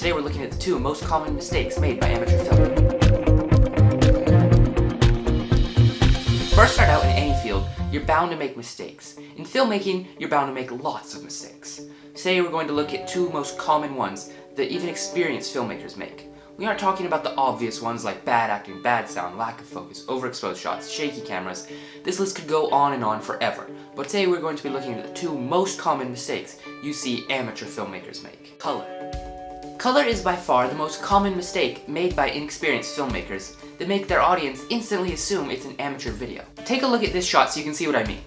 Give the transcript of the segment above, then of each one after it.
today we're looking at the 2 most common mistakes made by amateur filmmakers. First, start out in any field, you're bound to make mistakes. In filmmaking, you're bound to make lots of mistakes. Today we're going to look at 2 most common ones that even experienced filmmakers make. We aren't talking about the obvious ones like bad acting, bad sound, lack of focus, overexposed shots, shaky cameras. This list could go on and on forever, but today we're going to be looking at the 2 most common mistakes you see amateur filmmakers make. Color. Color is by far the most common mistake made by inexperienced filmmakers that make their audience instantly assume it's an amateur video. Take a look at this shot so you can see what I mean.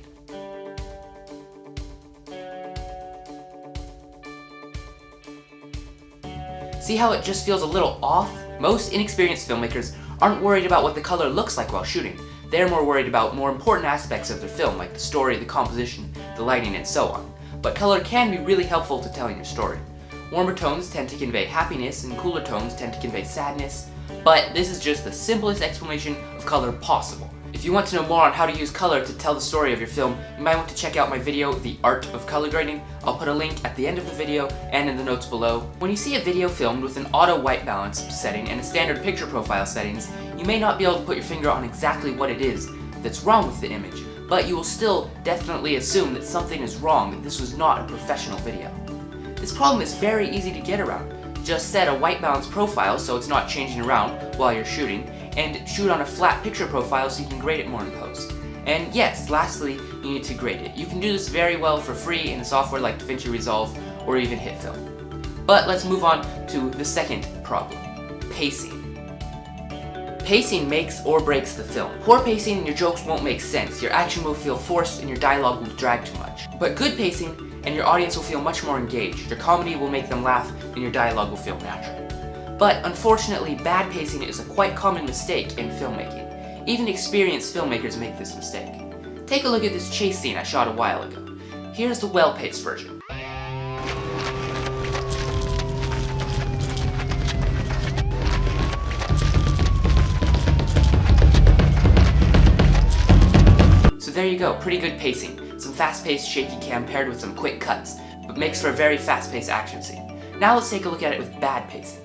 See how it just feels a little off? Most inexperienced filmmakers aren't worried about what the color looks like while shooting. They're more worried about more important aspects of their film, like the story, the composition, the lighting, and so on. But color can be really helpful to telling your story. Warmer tones tend to convey happiness, and cooler tones tend to convey sadness. But this is just the simplest explanation of color possible. If you want to know more on how to use color to tell the story of your film, you might want to check out my video, The Art of Color Grading. I'll put a link at the end of the video and in the notes below. When you see a video filmed with an auto white balance setting and a standard picture profile settings, you may not be able to put your finger on exactly what it is that's wrong with the image, but you will still definitely assume that something is wrong, that this was not a professional video. This problem is very easy to get around. Just set a white balance profile so it's not changing around while you're shooting, and shoot on a flat picture profile so you can grade it more in post. And yes, lastly, you need to grade it. You can do this very well for free in a software like DaVinci Resolve or even HitFilm. But let's move on to the second problem, pacing. Pacing makes or breaks the film. Poor pacing and your jokes won't make sense, your action will feel forced and your dialogue will drag too much. But good pacing and your audience will feel much more engaged, your comedy will make them laugh and your dialogue will feel natural. But unfortunately, bad pacing is a quite common mistake in filmmaking. Even experienced filmmakers make this mistake. Take a look at this chase scene I shot a while ago. Here's the well-paced version. So there you go, pretty good pacing. Some fast-paced shaky cam paired with some quick cuts, but makes for a very fast-paced action scene. Now let's take a look at it with bad pacing.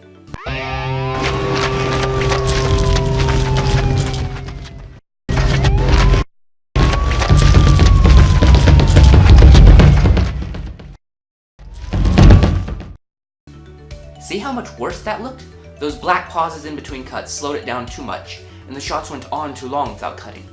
See how much worse that looked? Those black pauses in between cuts slowed it down too much, and the shots went on too long without cutting.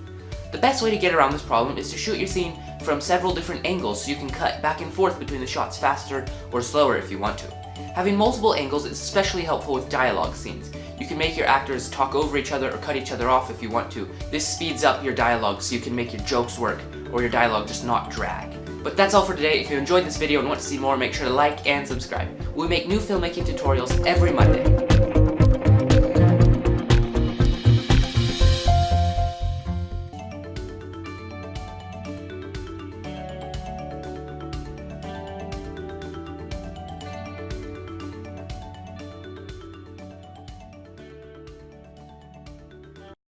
The best way to get around this problem is to shoot your scene from several different angles so you can cut back and forth between the shots faster or slower if you want to. Having multiple angles is especially helpful with dialogue scenes. You can make your actors talk over each other or cut each other off if you want to. This speeds up your dialogue so you can make your jokes work or your dialogue just not drag. But that's all for today. If you enjoyed this video and want to see more, make sure to like and subscribe. We make new filmmaking tutorials every Monday.